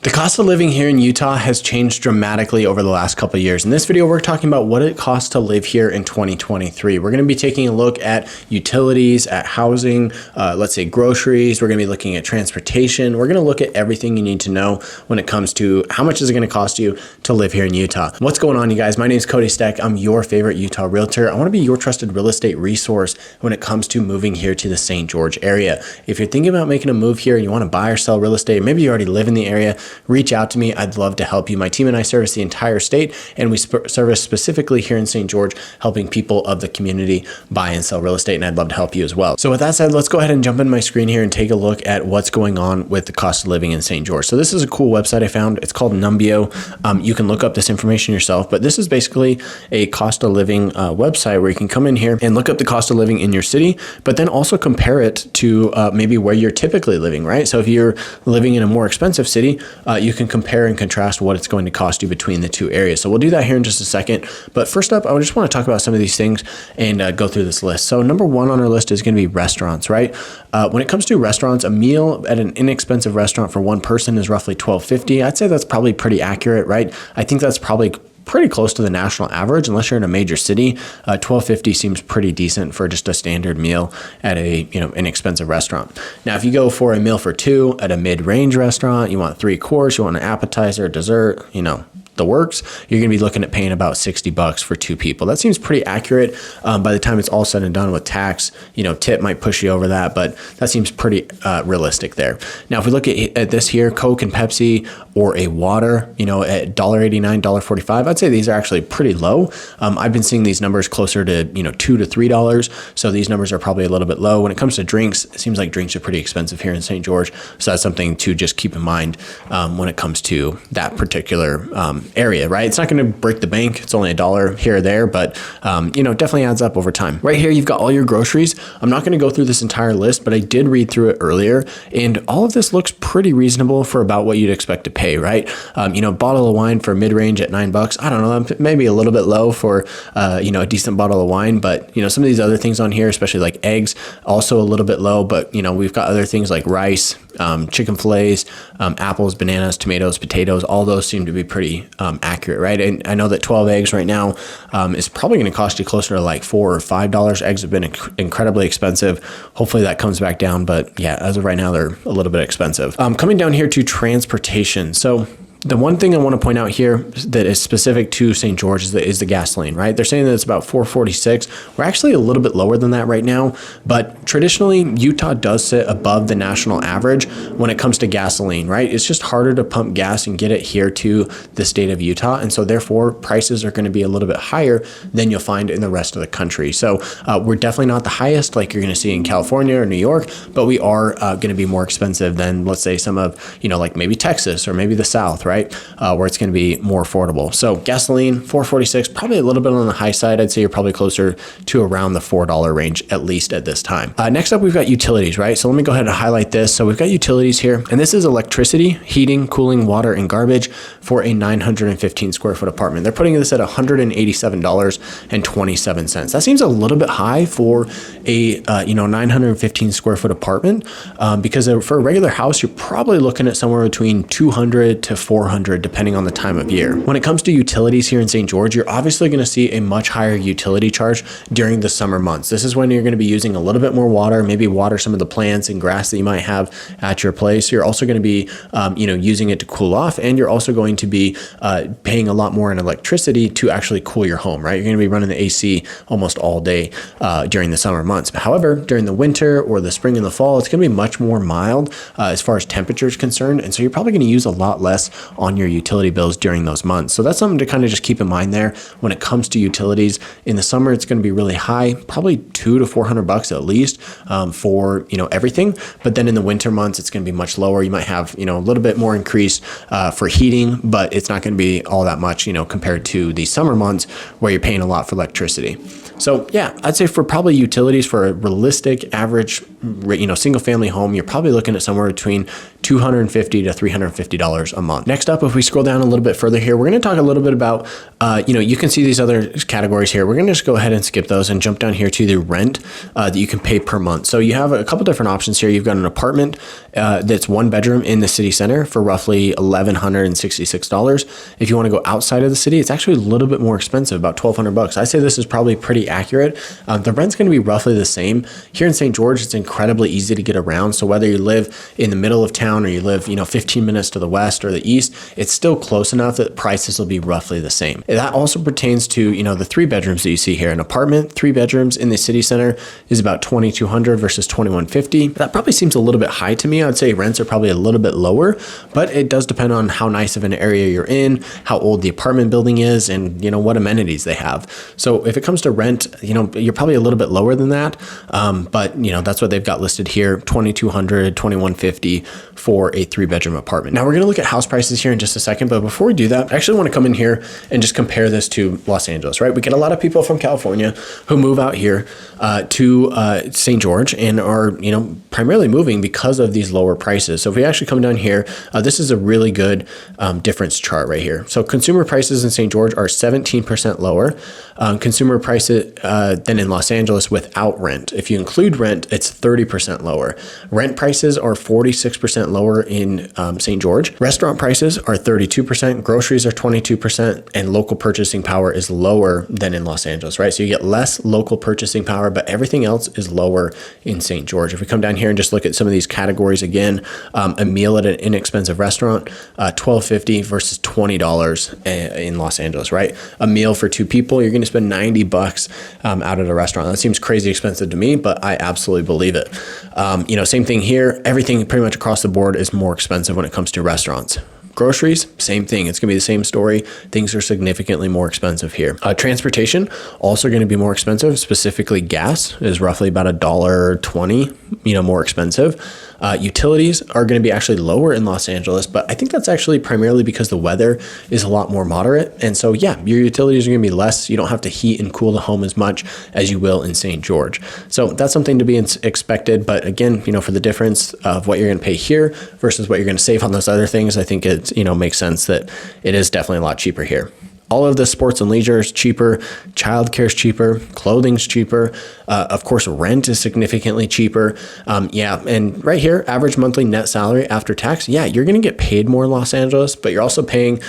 The cost of living here in Utah has changed dramatically over the last couple of years. In this video, we're talking about what it costs to live here in 2023. We're going to be taking a look at utilities, at housing, let's say groceries. We're going to be looking at transportation. We're going to look at everything you need to know when it comes to how much is it going to cost you to live here in Utah. What's going on, you guys? My name is Cody Steck. I'm your favorite Utah realtor. I want to be your trusted real estate resource when it comes to moving here to the St. George area. If you're thinking about making a move here and you want to buy or sell real estate, maybe you already live in the area, reach out to me. I'd love to help you. My team and I service the entire state, and we service specifically here in St. George, helping people of the community buy and sell real estate, and I'd love to help you as well. So with that said, let's go ahead and jump in my screen here and take a look at what's going on with the cost of living in St. George. So this is a cool website I found. It's called Numbeo. You can look up this information yourself, but this is basically a cost of living website where you can come in here and look up the cost of living in your city, but then also compare it to maybe where you're typically living, right? So if you're living in a more expensive city, you can compare and contrast what it's going to cost you between the two areas. So we'll do that here in just a second. But first up, I just want to talk about some of these things and go through this list. So number one on our list is going to be restaurants, right? When it comes to restaurants, a meal at an inexpensive restaurant for one person is roughly $12.50. I'd say that's probably pretty accurate, right? I think that's probably pretty close to the national average. Unless you're in a major city, $12.50 seems pretty decent for just a standard meal at a inexpensive restaurant. Now, if you go for a meal for two at a mid-range restaurant, you want 3-course, you want an appetizer, dessert, the works, you're going to be looking at paying about $60 for two people. That seems pretty accurate. By the time it's all said and done with tax, tip might push you over that, but that seems pretty realistic there. Now, if we look at this here, Coke and Pepsi or a water, at $1.89, $1.45, I'd say these are actually pretty low. I've been seeing these numbers closer to, $2 to $3. So these numbers are probably a little bit low. When it comes to drinks, it seems like drinks are pretty expensive here in St. George. So that's something to just keep in mind when it comes to that particular area, right? It's not going to break the bank. It's only $1 here or there, but definitely adds up over time. Right here, you've got all your groceries. I'm not going to go through this entire list, but I did read through it earlier, and all of this looks pretty reasonable for about what you'd expect to pay, right? Bottle of wine for mid-range at $9. I don't know, maybe a little bit low for a decent bottle of wine, but some of these other things on here, especially like eggs, also a little bit low. But we've got other things like rice, chicken fillets, apples, bananas, tomatoes, potatoes. All those seem to be pretty accurate, right? And I know that 12 eggs right now is probably going to cost you closer to like $4 or $5. Eggs have been incredibly expensive. Hopefully that comes back down, but yeah, as of right now, they're a little bit expensive. Coming down here to transportation. So the one thing I want to point out here that is specific to St. George is the gasoline, right? They're saying that it's about $4.46. We're actually a little bit lower than that right now, but traditionally Utah does sit above the national average when it comes to gasoline, right? It's just harder to pump gas and get it here to the state of Utah. And so therefore prices are going to be a little bit higher than you'll find in the rest of the country. So we're definitely not the highest like you're going to see in California or New York, but we are going to be more expensive than, let's say, some of, like maybe Texas or maybe the South, right? Where it's going to be more affordable. So gasoline, $4.46, probably a little bit on the high side. I'd say you're probably closer to around the $4 range, at least at this time. Next up, we've got utilities, right? So let me go ahead and highlight this. So we've got utilities here, and this is electricity, heating, cooling, water, and garbage for a 915 square foot apartment. They're putting this at $187.27. That seems a little bit high for a 915 square foot apartment because for a regular house, you're probably looking at somewhere between $200 to $400 depending on the time of year. When it comes to utilities here in St. George, you're obviously going to see a much higher utility charge during the summer months. This is when you're going to be using a little bit more water, maybe water some of the plants and grass that you might have at your place. You're also going to be, using it to cool off, and you're also going to be paying a lot more in electricity to actually cool your home, right? You're going to be running the AC almost all day during the summer months. However, during the winter or the spring and the fall, it's going to be much more mild as far as temperature is concerned, and so you're probably going to use a lot less on your utility bills during those months. So that's something to kind of just keep in mind there when it comes to utilities. In the summer, it's going to be really high, probably $200 to $400 at least for everything. But then in the winter months, it's going to be much lower. You might have a little bit more increase for heating, but it's not going to be all that much compared to the summer months where you're paying a lot for electricity. So yeah, I'd say for probably utilities for a realistic average, single family home, you're probably looking at somewhere between $250 to $350 a month. Next next up, if we scroll down a little bit further here, we're going to talk a little bit about, you can see these other categories here. We're going to just go ahead and skip those and jump down here to the rent that you can pay per month. So you have a couple different options here. You've got an apartment that's 1 bedroom in the city center for roughly $1,166. If you want to go outside of the city, it's actually a little bit more expensive, about $1,200. I say this is probably pretty accurate. The rent's going to be roughly the same. Here in St. George, it's incredibly easy to get around. So whether you live in the middle of town or you live, 15 minutes to the west or the east, it's still close enough that prices will be roughly the same. That also pertains to, the 3 bedrooms that you see here. An apartment, 3 bedrooms in the city center is about $2,200 versus $2,150. That probably seems a little bit high to me. I'd say rents are probably a little bit lower, but it does depend on how nice of an area you're in, how old the apartment building is, and what amenities they have. So if it comes to rent, you're probably a little bit lower than that. But that's what they've got listed here, $2,200, $2,150 for a 3-bedroom apartment. Now we're going to look at house prices here in just a second, but before we do that, I actually want to come in here and just compare this to Los Angeles, right? We get a lot of people from California who move out here to St. George and are, primarily moving because of these lower prices. So if we actually come down here, this is a really good difference chart right here. So consumer prices in St. George are 17% lower consumer prices than in Los Angeles without rent. If you include rent, it's 30% lower. Rent prices are 46% lower in St. George. Restaurant prices are 32%, groceries are 22%, and local purchasing power is lower than in Los Angeles, right? So you get less local purchasing power, but everything else is lower in St. George. If we come down here and just look at some of these categories again, a meal at an inexpensive restaurant, $12.50 versus $20 in Los Angeles, right? A meal for 2 people, you're going to spend $90 out at a restaurant. That seems crazy expensive to me, but I absolutely believe it. Same thing here. Everything pretty much across the board is more expensive when it comes to restaurants. Groceries, same thing. It's going to be the same story. Things are significantly more expensive here. Transportation, also going to be more expensive. Specifically, gas is roughly about $1.20, more expensive. Utilities are going to be actually lower in Los Angeles, but I think that's actually primarily because the weather is a lot more moderate. And so, yeah, your utilities are going to be less. You don't have to heat and cool the home as much as you will in St. George. So that's something to be expected. But again, for the difference of what you're going to pay here versus what you're going to save on those other things, I think it, makes sense that it is definitely a lot cheaper here. All of the sports and leisure is cheaper. Childcare is cheaper. Clothing's cheaper. Of course, rent is significantly cheaper. And right here, average monthly net salary after tax. Yeah, you're going to get paid more in Los Angeles, but you're also paying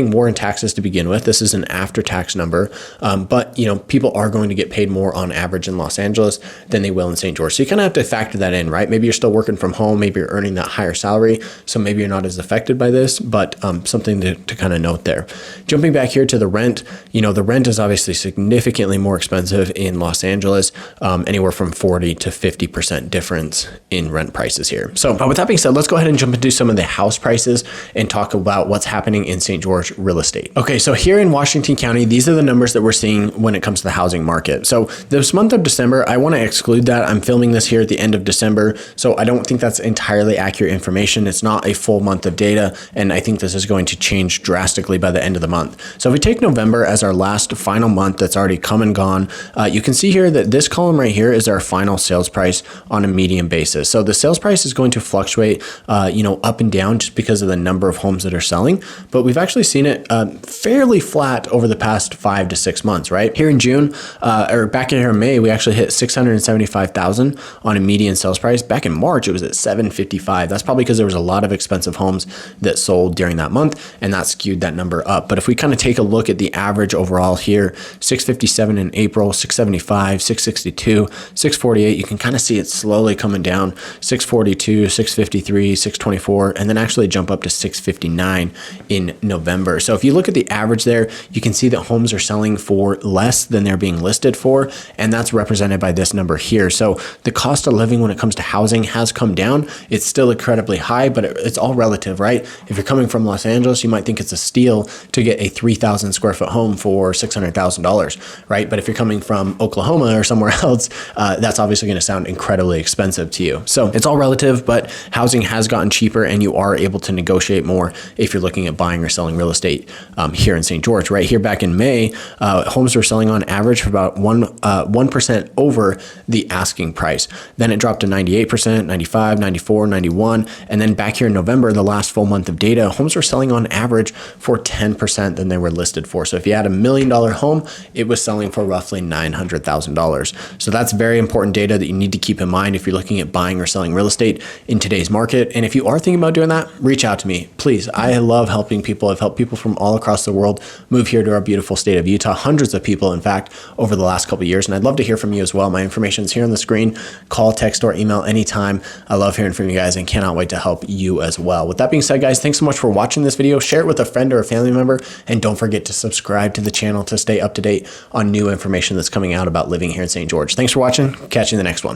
more in taxes to begin with. This is an after-tax number. But people are going to get paid more on average in Los Angeles than they will in St. George. So you kind of have to factor that in, right? Maybe you're still working from home. Maybe you're earning that higher salary. So maybe you're not as affected by this, but something to kind of note there. Jumping back here to the rent, the rent is obviously significantly more expensive in Los Angeles, anywhere from 40 to 50% difference in rent prices here. So with that being said, let's go ahead and jump into some of the house prices and talk about what's happening in St. George real estate. Okay, so here in Washington County, these are the numbers that we're seeing when it comes to the housing market. So this month of December, I want to exclude that. I'm filming this here at the end of December, so I don't think that's entirely accurate information. It's not a full month of data, and I think this is going to change drastically by the end of the month. So if we take November as our last final month that's already come and gone, you can see here that this column right here is our final sales price on a median basis. So the sales price is going to fluctuate, up and down just because of the number of homes that are selling. But we've actually seen it fairly flat over the past 5 to 6 months, right? Here in June, or back in here in May, we actually hit 675,000 on a median sales price. Back in March, it was at 755. That's probably because there was a lot of expensive homes that sold during that month, and that skewed that number up. But if we kind of take a look at the average overall here, 657 in April, 675, 662, 648, you can kind of see it slowly coming down, 642, 653, 624, and then actually jump up to 659 in November. So if you look at the average there, you can see that homes are selling for less than they're being listed for, and that's represented by this number here. So the cost of living when it comes to housing has come down. It's still incredibly high, but it's all relative, right? If you're coming from Los Angeles, you might think it's a steal to get a 3,000 square foot home for $600,000, right? But if you're coming from Oklahoma or somewhere else, that's obviously going to sound incredibly expensive to you. So it's all relative, but housing has gotten cheaper and you are able to negotiate more if you're looking at buying or selling real estate here in St. George. Right here back in May, homes were selling on average for about 1% over the asking price. Then it dropped to 98%, 95, 94, 91. And then back here in November, the last full month of data, homes were selling on average for 10% than they were listed for. So if you had $1 million home, it was selling for roughly $900,000. So that's very important data that you need to keep in mind if you're looking at buying or selling real estate in today's market. And if you are thinking about doing that, reach out to me, please. I love helping people. I've helped people from all across the world move here to our beautiful state of Utah, hundreds of people, in fact, over the last couple of years. And I'd love to hear from you as well. My information is here on the screen. Call, text, or email anytime. I love hearing from you guys and cannot wait to help you as well. With that being said, guys, thanks so much for watching this video. Share it with a friend or a family member. And don't forget to subscribe to the channel to stay up to date on new information that's coming out about living here in St. George. Thanks for watching. Catch you in the next one.